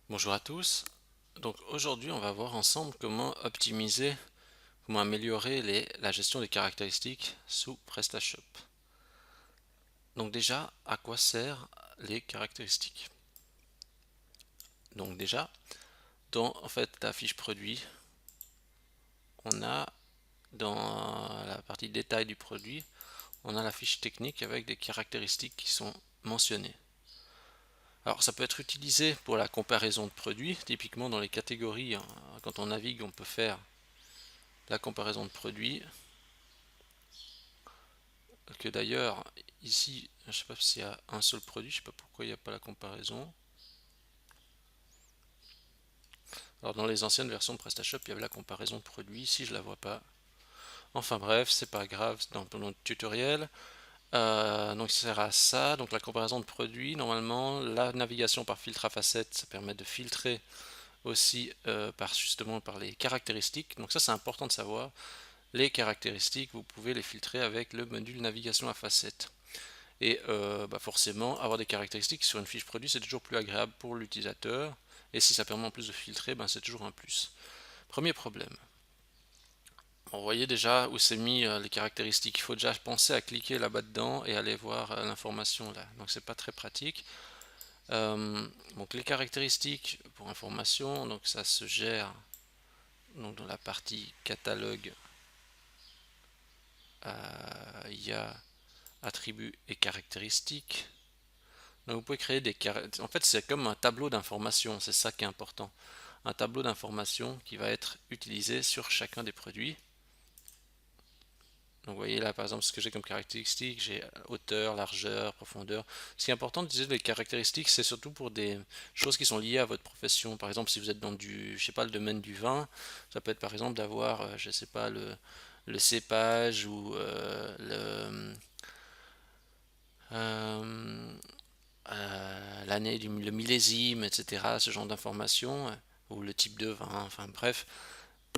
Bonjour à tous. Donc aujourd'hui, on va voir ensemble comment optimiser, comment améliorer la gestion des caractéristiques sous PrestaShop. Donc déjà, à quoi servent les caractéristiques? Donc déjà, dans en fait la fiche produit, on a dans la partie détail du produit, on a la fiche technique avec des caractéristiques qui sont mentionnées. Alors ça peut être utilisé pour la comparaison de produits, typiquement dans les catégories, hein, quand on navigue, on peut faire la comparaison de produits. Que d'ailleurs, ici, je ne sais pas s'il y a un seul produit, je ne sais pas pourquoi il n'y a pas la comparaison. Alors dans les anciennes versions de PrestaShop, il y avait la comparaison de produits, ici je la vois pas. Enfin bref, c'est pas grave, c'est dans le tutoriel. Donc ça sert à ça, donc la comparaison de produits, normalement, la navigation par filtre à facettes, ça permet de filtrer aussi justement par les caractéristiques. Donc ça c'est important de savoir. Les caractéristiques, vous pouvez les filtrer avec le module navigation à facettes. Et forcément, avoir des caractéristiques sur une fiche produit, c'est toujours plus agréable pour l'utilisateur. Et si ça permet en plus de filtrer, c'est toujours un plus. Premier problème. Vous voyez déjà où c'est mis les caractéristiques. Il faut déjà penser à cliquer là-bas dedans et aller voir l'information là. Donc c'est pas très pratique. Donc les caractéristiques pour information, donc ça se gère donc dans la partie catalogue. Il y a attributs et caractéristiques. Donc vous pouvez créer des caractéristiques. En fait, c'est comme un tableau d'information, c'est ça qui est important. Un tableau d'information qui va être utilisé sur chacun des produits. Donc vous voyez là par exemple ce que j'ai comme caractéristiques, j'ai hauteur, largeur, profondeur. Ce qui est important d'utiliser les caractéristiques, c'est surtout pour des choses qui sont liées à votre profession. Par exemple, si vous êtes dans je sais pas, le domaine du vin, ça peut être par exemple d'avoir, je sais pas, le cépage ou euh, l'année, le millésime, etc., ce genre d'informations, ou le type de vin, enfin bref.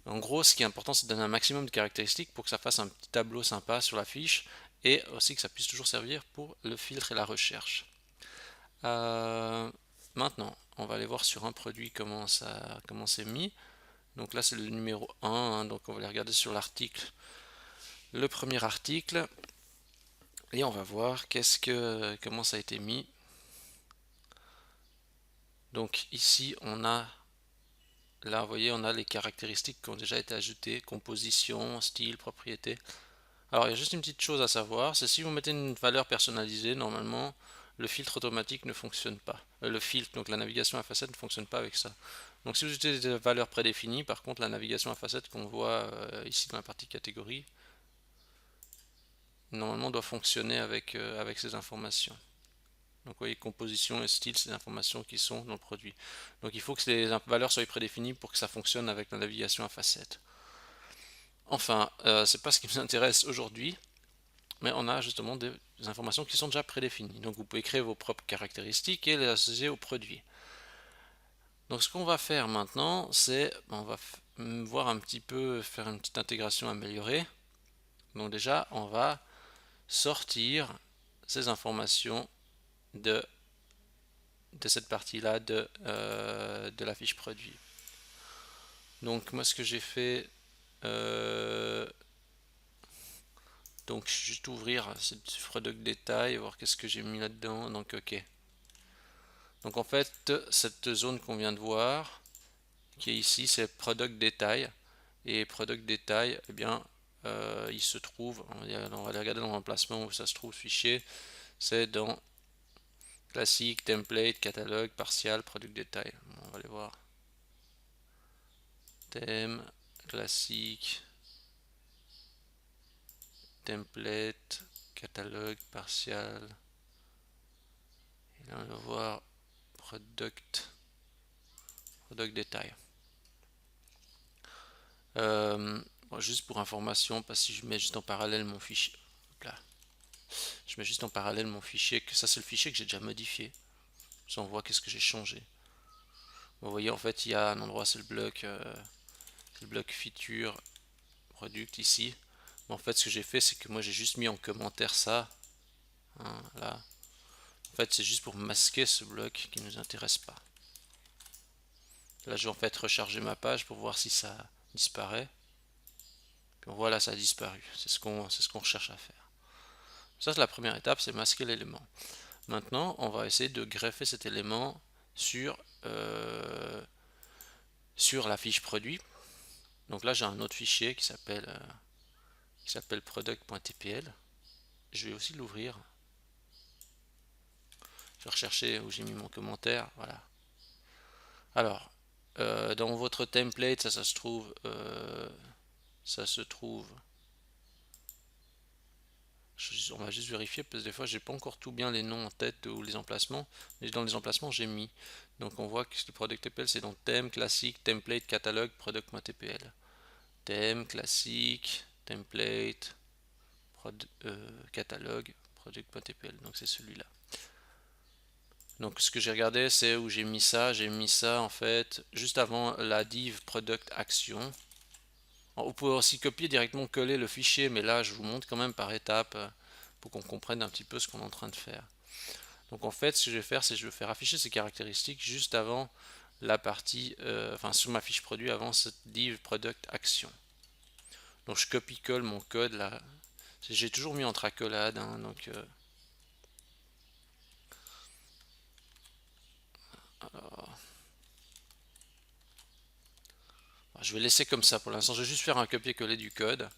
En gros, ce qui est important, c'est de donner un maximum de caractéristiques pour que ça fasse un petit tableau sympa sur la fiche, et aussi que ça puisse toujours servir pour le filtre et la recherche. Euh, Maintenant, on va aller voir sur un produit comment c'est mis. Donc là, c'est le numéro 1, hein, donc on va aller regarder sur l'article, le premier article, et on va voir comment ça a été mis. Donc ici, là, vous voyez, on a les caractéristiques qui ont déjà été ajoutées, composition, style, propriété. Alors, il y a juste une petite chose à savoir, c'est si vous mettez une valeur personnalisée, normalement, le filtre automatique ne fonctionne pas. Le filtre, donc la navigation à facettes, ne fonctionne pas avec ça. Donc, si vous utilisez des valeurs prédéfinies, par contre, la navigation à facettes qu'on voit ici dans la partie catégorie, normalement doit fonctionner avec ces informations. Donc, vous voyez, composition et style, c'est des informations qui sont dans le produit. Donc, il faut que les valeurs soient prédéfinies pour que ça fonctionne avec la navigation à facettes. Enfin, c'est pas ce qui nous intéresse aujourd'hui, mais on a justement des informations qui sont déjà prédéfinies. Donc, vous pouvez créer vos propres caractéristiques et les associer au produit. Donc, ce qu'on va faire maintenant, c'est on va voir un petit peu, faire une petite intégration améliorée. Donc, déjà, on va sortir ces informations de cette partie-là de la fiche produit. Donc moi ce que j'ai fait, donc je vais juste ouvrir cette product détail, voir qu'est-ce que j'ai mis là-dedans. Donc ok. Donc en fait cette zone qu'on vient de voir, qui est ici, c'est product détail. Et product détail, eh bien il se trouve, on va aller regarder dans l'emplacement où ça se trouve ce fichier, c'est dans classique, template, catalogue, partial, product détail. Bon, on va aller voir. Thème, classique, template, catalogue, partial. Et là, on va voir product, product détail. Bon, juste pour information, parce que je mets juste en parallèle mon fichier. Hop là. Je mets juste en parallèle mon fichier, que ça c'est le fichier que j'ai déjà modifié. Ça on voit qu'est-ce que j'ai changé. Vous voyez en fait il y a un endroit, c'est le bloc feature product ici. Mais en fait ce que j'ai fait c'est que moi j'ai juste mis en commentaire ça. Hein, là. En fait c'est juste pour masquer ce bloc qui ne nous intéresse pas. Là, je vais en fait recharger ma page pour voir si ça disparaît. Puis voilà, ça a disparu. C'est ce qu'on recherche à faire. Ça, c'est la première étape, c'est masquer l'élément. Maintenant, on va essayer de greffer cet élément sur, sur la fiche produit. Donc là, j'ai un autre fichier qui s'appelle product.tpl. Je vais aussi l'ouvrir. Je vais rechercher où j'ai mis mon commentaire. Voilà. Alors, dans votre template, ça se trouve, on va juste vérifier parce que des fois j'ai pas encore tout bien les noms en tête ou les emplacements, mais dans les emplacements j'ai mis. Donc on voit que le product.tpl c'est dans thème, classique, template, catalogue, product.tpl. Thème, classique, template, catalogue, product.tpl. Donc c'est celui-là. Donc ce que j'ai regardé c'est où j'ai mis ça en fait juste avant la div product action. Alors, vous pouvez aussi copier directement coller le fichier, mais là je vous montre quand même par étapes pour qu'on comprenne un petit peu ce qu'on est en train de faire. Donc en fait ce que je vais faire c'est que je vais faire afficher ces caractéristiques juste avant la partie, enfin sur ma fiche produit avant cette div product action. Donc je copie-colle mon code là. J'ai toujours mis entre accolades, hein, donc alors, je vais laisser comme ça pour l'instant. Je vais juste faire un copier-coller du code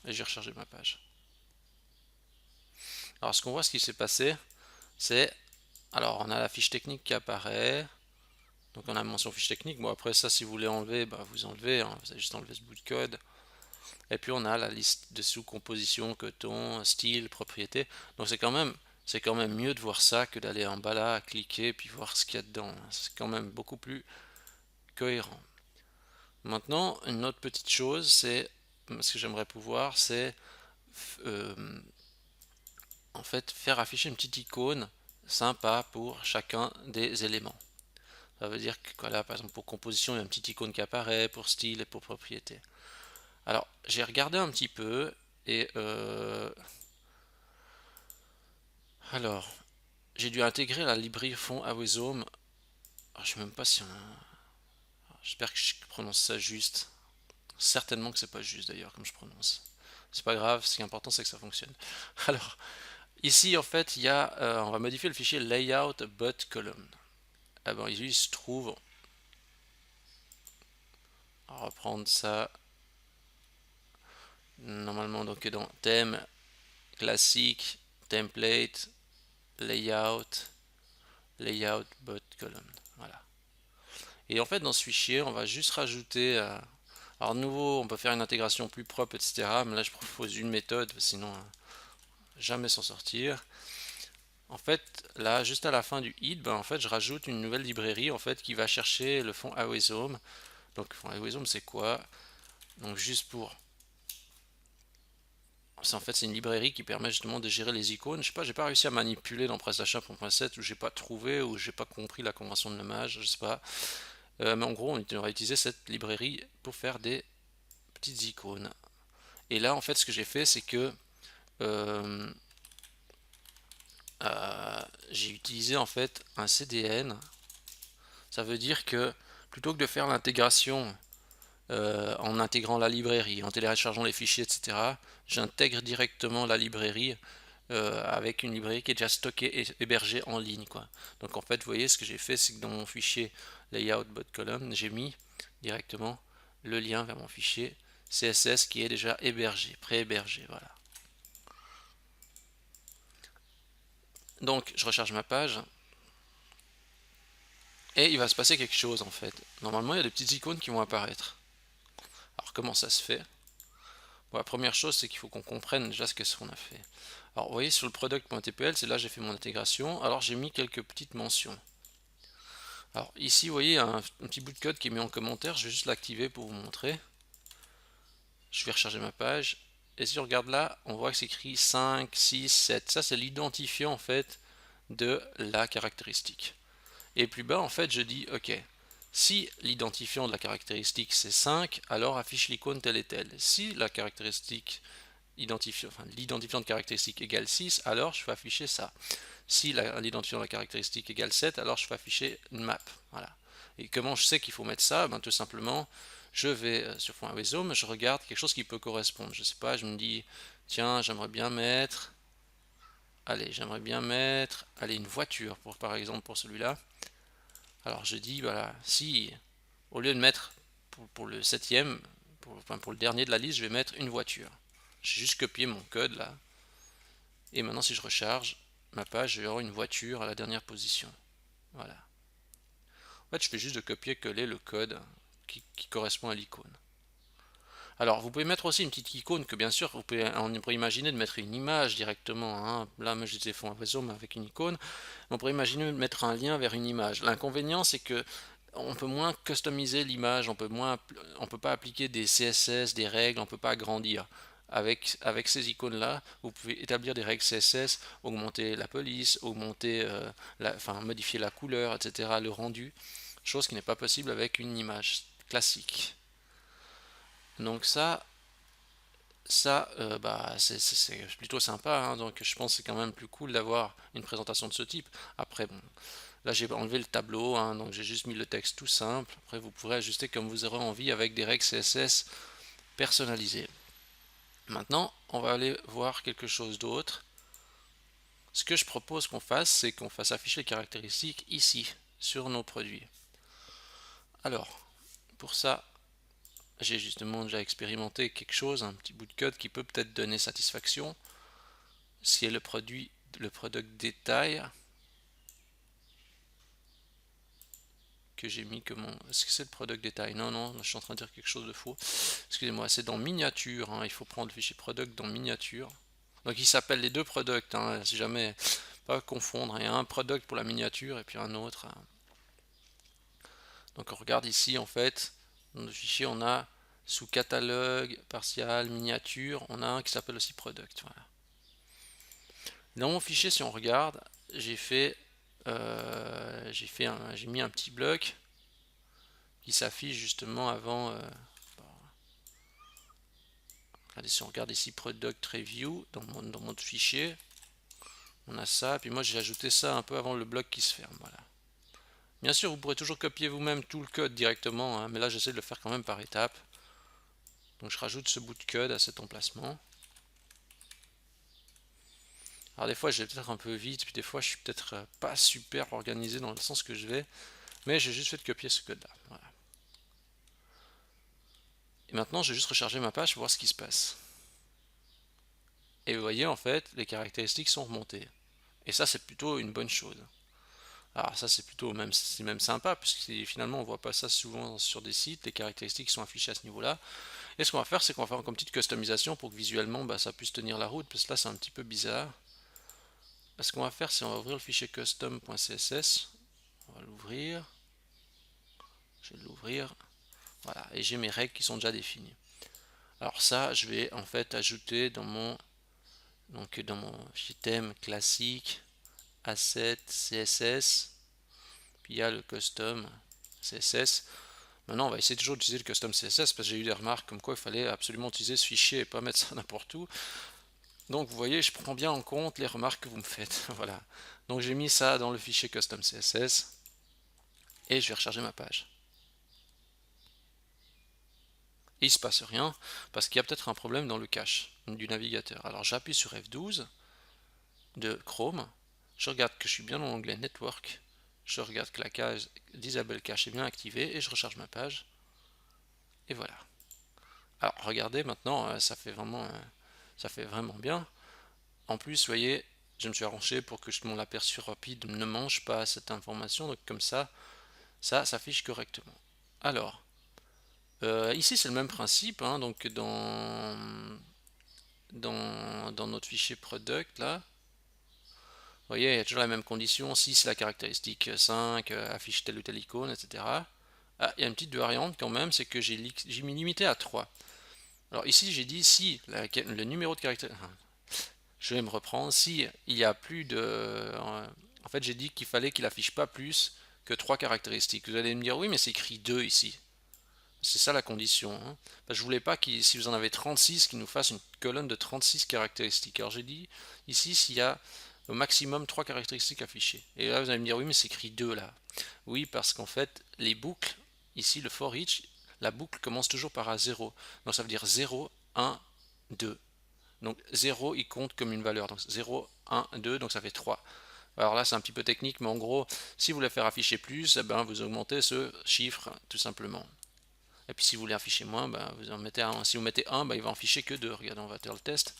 et j'ai rechargé ma page. Alors ce qu'on voit, ce qui s'est passé, c'est alors on a la fiche technique qui apparaît. Donc on a mention fiche technique. Bon après ça, si vous voulez enlever, bah, vous enlevez, hein, vous avez juste enlevé ce bout de code. Et puis on a la liste de sous-composition, coton, style, propriété. Donc c'est quand même mieux de voir ça que d'aller en bas là, cliquer, puis voir ce qu'il y a dedans. C'est quand même beaucoup plus cohérent. Maintenant, une autre petite chose, c'est ce que j'aimerais pouvoir, c'est euh, en fait faire afficher une petite icône sympa pour chacun des éléments. Ça veut dire que voilà, par exemple pour composition, il y a une petite icône qui apparaît, pour style et pour propriété. Alors, j'ai regardé un petit peu et alors, j'ai dû intégrer la librairie fond Awesome. Je sais même pas si j'espère que je prononce ça juste. Certainement que c'est pas juste d'ailleurs comme je prononce. C'est pas grave, ce qui est important c'est que ça fonctionne. Alors, ici en fait, il y a, on va modifier le fichier layout but column. Ah bon, il se trouve, on va reprendre ça normalement donc dans thème, classique, template, layout, but column. Voilà. Et en fait, dans ce fichier, on va juste rajouter. Alors, nouveau, on peut faire une intégration plus propre, etc. Mais là, je propose une méthode, sinon, jamais s'en sortir. En fait, là, juste à la fin du id, ben, en fait, je rajoute une nouvelle librairie en fait qui va chercher le fond Awesome. Donc, le fond Awesome, c'est quoi? Donc, juste pour en fait, c'est une librairie qui permet justement de gérer les icônes. Je sais pas, j'ai pas réussi à manipuler dans PrestaShop 1.7 ou j'ai pas trouvé ou j'ai pas compris la convention de nommage, je sais pas. Mais en gros, on va utiliser cette librairie pour faire des petites icônes. Et là, en fait, ce que j'ai fait, c'est que euh, j'ai utilisé en fait un CDN. Ça veut dire que plutôt que de faire l'intégration en intégrant la librairie, en téléchargeant les fichiers, etc., j'intègre directement la librairie avec une librairie qui est déjà stockée et hébergée en ligne, quoi. Donc en fait, vous voyez, ce que j'ai fait, c'est que dans mon fichier layout.column, j'ai mis directement le lien vers mon fichier CSS qui est déjà hébergé, pré-hébergé, voilà. Donc je recharge ma page et il va se passer quelque chose en fait. Normalement, il y a des petites icônes qui vont apparaître. Alors comment ça se fait? Bon, la première chose, c'est qu'il faut qu'on comprenne déjà ce qu'on a fait. Alors vous voyez sur le product.tpl, c'est là que j'ai fait mon intégration. Alors j'ai mis quelques petites mentions. Alors ici, vous voyez, il y a un petit bout de code qui est mis en commentaire. Je vais juste l'activer pour vous montrer. Je vais recharger ma page. Et si on regarde là, on voit que c'est écrit 5, 6, 7. Ça, c'est l'identifiant en fait de la caractéristique. Et plus bas, en fait, je dis, ok, si l'identifiant de la caractéristique c'est 5, alors affiche l'icône telle et telle. Si la caractéristique l'identifiant de caractéristique égale 6, alors je fais afficher ça. Si l'identifiant de la caractéristique égale 7, alors je fais afficher une map. Voilà. Et comment je sais qu'il faut mettre ça? Ben, tout simplement, je vais sur fond Awesome, je regarde quelque chose qui peut correspondre. Je sais pas, je me dis, tiens, j'aimerais bien mettre, allez, une voiture, par exemple, pour celui-là. Alors je dis, voilà, si, au lieu de mettre pour le septième, pour le dernier de la liste, je vais mettre une voiture. J'ai juste copié mon code là. Et maintenant, si je recharge ma page, je vais avoir une voiture à la dernière position. Voilà. En fait, je fais juste de copier-coller le code qui correspond à l'icône. Alors, vous pouvez mettre aussi une petite icône que, bien sûr, on pourrait imaginer de mettre une image directement. Hein. Là, moi, je disais fond réseau, mais avec une icône. On pourrait imaginer de mettre un lien vers une image. L'inconvénient, c'est que on peut moins customiser l'image, on peut pas appliquer des CSS, des règles, on peut pas agrandir. Avec ces icônes-là, vous pouvez établir des règles CSS, augmenter la police, modifier la couleur, etc., le rendu, chose qui n'est pas possible avec une image classique. Donc c'est plutôt sympa, hein, donc je pense que c'est quand même plus cool d'avoir une présentation de ce type. Après, bon, là j'ai enlevé le tableau, hein, donc j'ai juste mis le texte tout simple. Après, vous pourrez ajuster comme vous aurez envie avec des règles CSS personnalisées. Maintenant, on va aller voir quelque chose d'autre. Ce que je propose qu'on fasse, c'est qu'on fasse afficher les caractéristiques ici, sur nos produits. Alors, pour ça, j'ai justement déjà expérimenté quelque chose, un petit bout de code qui peut peut-être donner satisfaction. C'est le product détail que j'ai mis comme est-ce que c'est le product détail? Non, je suis en train de dire quelque chose de faux. Excusez-moi, c'est dans miniature, hein, il faut prendre le fichier product dans miniature. Donc il s'appelle les deux products, hein, si jamais, pas confondre, il y a un product pour la miniature et puis un autre. Hein. Donc on regarde ici en fait, dans le fichier on a sous catalogue, partial, miniature, on a un qui s'appelle aussi product. Voilà. Dans mon fichier, si on regarde, j'ai mis un petit bloc qui s'affiche justement avant. Regardez, si on regarde ici Product Review dans mon fichier, on a ça. Puis moi j'ai ajouté ça un peu avant le bloc qui se ferme. Voilà. Bien sûr, vous pourrez toujours copier vous-même tout le code directement, hein, mais là j'essaie de le faire quand même par étapes. Donc je rajoute ce bout de code à cet emplacement. Alors des fois je vais peut-être un peu vite, puis des fois je suis peut-être pas super organisé dans le sens que je vais, mais j'ai juste fait de copier ce code là. Voilà. Et maintenant je vais juste recharger ma page pour voir ce qui se passe. Et vous voyez en fait les caractéristiques sont remontées. Et ça c'est plutôt une bonne chose. Alors ça c'est plutôt même sympa, puisque finalement on voit pas ça souvent sur des sites, les caractéristiques sont affichées à ce niveau-là. Et ce qu'on va faire, c'est qu'on va faire comme petite customisation pour que visuellement ça puisse tenir la route, parce que là c'est un petit peu bizarre. Ce qu'on va faire, c'est on va ouvrir le fichier custom.css, on va l'ouvrir, je vais l'ouvrir, voilà, et j'ai mes règles qui sont déjà définies. Alors ça, je vais en fait ajouter dans mon fichier thème classique, asset, CSS, puis il y a le custom CSS. Maintenant, on va essayer toujours d'utiliser le custom CSS parce que j'ai eu des remarques comme quoi il fallait absolument utiliser ce fichier et pas mettre ça n'importe où. Donc vous voyez, je prends bien en compte les remarques que vous me faites. Voilà. Donc j'ai mis ça dans le fichier custom CSS et je vais recharger ma page. Et il ne se passe rien parce qu'il y a peut-être un problème dans le cache du navigateur. Alors j'appuie sur F12 de Chrome, je regarde que je suis bien dans l'onglet Network, je regarde que la case Disable Cache est bien activée et je recharge ma page. Et voilà. Alors regardez maintenant, ça fait vraiment bien. En plus, vous voyez, je me suis arrangé pour que mon aperçu rapide ne mange pas cette information, donc comme ça s'affiche correctement. Alors, ici c'est le même principe, hein, donc dans notre fichier product là, vous voyez, il y a toujours la même condition, si c'est la caractéristique 5, affiche telle ou telle icône, etc. Ah, il y a une petite variante quand même, c'est que j'ai mis limité à 3. Alors ici j'ai dit si le numéro de caractéristique, je vais me reprendre, si il y a plus de... En fait j'ai dit qu'il fallait qu'il affiche pas plus que 3 caractéristiques. Vous allez me dire oui mais c'est écrit 2 ici. C'est ça la condition. Hein. Je voulais pas si vous en avez 36, qu'il nous fasse une colonne de 36 caractéristiques. Alors j'ai dit ici s'il y a au maximum 3 caractéristiques affichées. Et là vous allez me dire oui mais c'est écrit 2 là. Oui parce qu'en fait les boucles, ici le for each, la boucle commence toujours par un 0. Donc ça veut dire 0, 1, 2. Donc 0 il compte comme une valeur. Donc 0, 1, 2, donc ça fait 3. Alors là c'est un petit peu technique mais en gros si vous voulez faire afficher plus, eh ben, vous augmentez ce chiffre tout simplement. Et puis si vous voulez afficher moins, ben, vous en mettez 1. Si vous mettez 1, ben, il va en afficher que 2. Regardez, on va faire le test.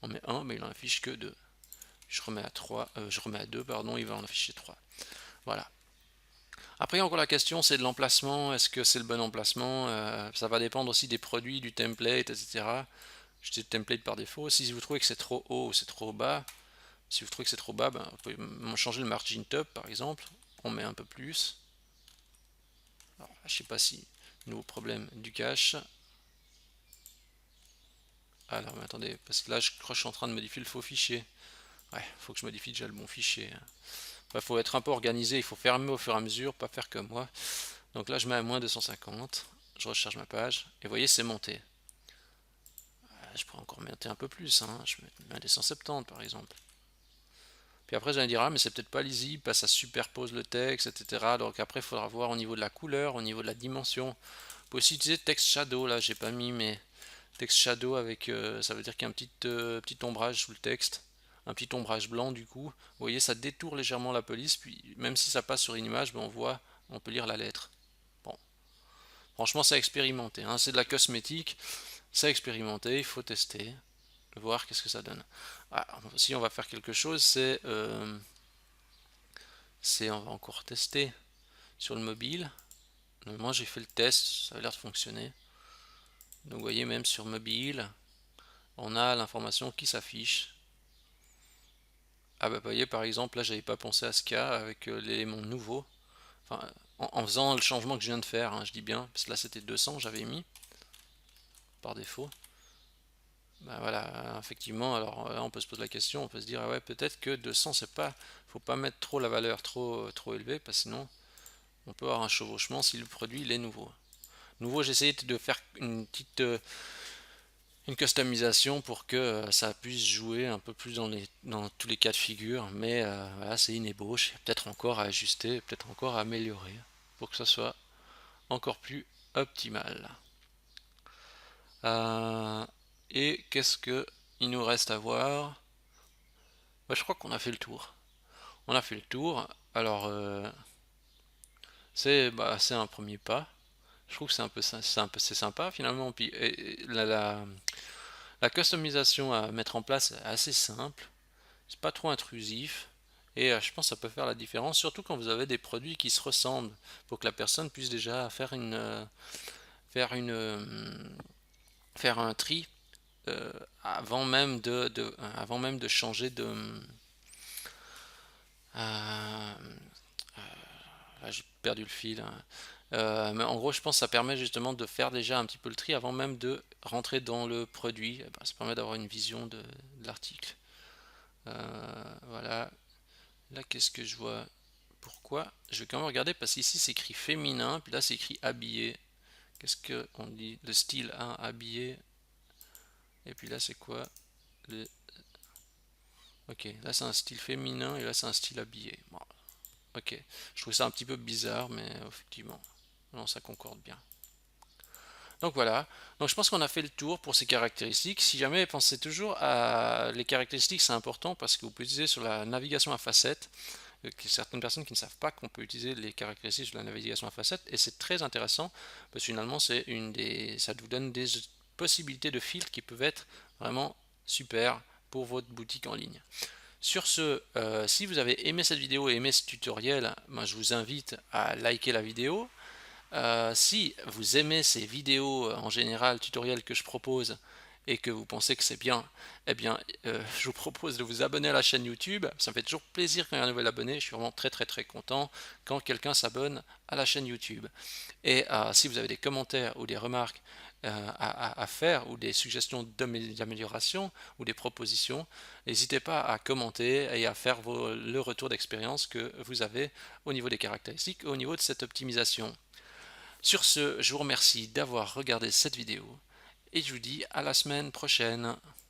On met 1, mais il en affiche que 2. Je remets à 3, je remets à 2, pardon, il va en afficher 3. Voilà. Après, encore la question, c'est de l'emplacement. Est-ce que c'est le bon emplacement? Ça va dépendre aussi des produits, du template, etc. Je dis template par défaut. Si vous trouvez que c'est trop haut ou c'est trop bas, si vous trouvez que c'est trop bas, ben, vous pouvez changer le margin top, par exemple. On met un peu plus. Alors, je sais pas si, nouveau problème du cache. Alors, mais attendez, parce que là, je crois que je suis en train de modifier le faux fichier. Ouais, il faut que je modifie déjà le bon fichier. Il faut être un peu organisé, il faut fermer au fur et à mesure, pas faire comme moi. Donc là, je mets à moins 250, je recharge ma page, et vous voyez, c'est monté. Je pourrais encore monter un peu plus, hein. Je mets à des 170 par exemple. Puis après, vous allez dire, ah, mais c'est peut-être pas lisible, parce que ça superpose le texte, etc. Donc après, il faudra voir au niveau de la couleur, au niveau de la dimension. Vous pouvez aussi utiliser Text Shadow, là, j'ai pas mis, mais Text Shadow avec, ça veut dire qu'il y a un petit ombrage sous le texte. Un petit ombrage blanc du coup. Vous voyez, ça détourne légèrement la police, puis même si ça passe sur une image, ben, on peut lire la lettre. Bon, franchement, c'est à expérimenter, hein. C'est de la cosmétique, c'est à expérimenter, il faut tester, voir qu'est-ce que ça donne. Ah, si on va faire quelque chose, on va encore tester sur le mobile. Moi, j'ai fait le test, ça a l'air de fonctionner. Donc, vous voyez, même sur mobile, on a l'information qui s'affiche. Ah bah vous voyez par exemple là j'avais pas pensé à ce cas avec l'élément nouveau, enfin en faisant le changement que je viens de faire, hein, je dis bien, parce que là c'était 200 j'avais mis par défaut. Bah voilà, effectivement, alors là on peut se poser la question, on peut se dire ah ouais peut-être que 200 c'est pas, faut pas mettre trop la valeur trop élevée parce que sinon on peut avoir un chevauchement si le produit il est nouveau. Nouveau j'ai essayé de faire une petite une customisation pour que ça puisse jouer un peu plus dans tous les cas de figure, mais voilà, c'est une ébauche, il y a peut-être encore à ajuster, peut-être encore à améliorer pour que ça soit encore plus optimal. Euh, et qu'est-ce que il nous reste à voir? Bah, je crois qu'on a fait le tour. On a fait le tour. Alors c'est un premier pas. Je trouve que c'est sympa finalement. Puis la customisation à mettre en place est assez simple. C'est pas trop intrusif et je pense que ça peut faire la différence, surtout quand vous avez des produits qui se ressemblent, pour que la personne puisse déjà faire une faire un tri avant même de changer de euh, là, j'ai perdu le fil, hein. Mais en gros je pense que ça permet justement de faire déjà un petit peu le tri avant même de rentrer dans le produit. Eh ben, ça permet d'avoir une vision de l'article. Voilà. Là, qu'est-ce que je vois? Pourquoi? Je vais quand même regarder parce qu'ici c'est écrit féminin, puis là c'est écrit habillé. Qu'est-ce que on dit? Le style 1 habillé. Et puis là c'est quoi? Le... Ok, là c'est un style féminin et là c'est un style habillé. Bon, ok, je trouve ça un petit peu bizarre, mais effectivement, non, ça concorde bien. Donc voilà, donc je pense qu'on a fait le tour pour ces caractéristiques. Si jamais pensez toujours à les caractéristiques, c'est important parce que vous pouvez utiliser sur la navigation à facettes. Certaines personnes qui ne savent pas qu'on peut utiliser les caractéristiques de la navigation à facettes et c'est très intéressant parce que finalement ça vous donne des possibilités de filtres qui peuvent être vraiment super pour votre boutique en ligne. Sur ce, si vous avez aimé cette vidéo et aimé ce tutoriel, moi, je vous invite à liker la vidéo. Si vous aimez ces vidéos en général, tutoriels que je propose et que vous pensez que c'est bien, eh bien, je vous propose de vous abonner à la chaîne YouTube. Ça me fait toujours plaisir quand il y a un nouvel abonné. Je suis vraiment très content quand quelqu'un s'abonne à la chaîne YouTube. Et si vous avez des commentaires ou des remarques à faire ou des suggestions d'amélioration ou des propositions, n'hésitez pas à commenter et à faire le retour d'expérience que vous avez au niveau des caractéristiques, au niveau de cette optimisation. Sur ce, je vous remercie d'avoir regardé cette vidéo et je vous dis à la semaine prochaine.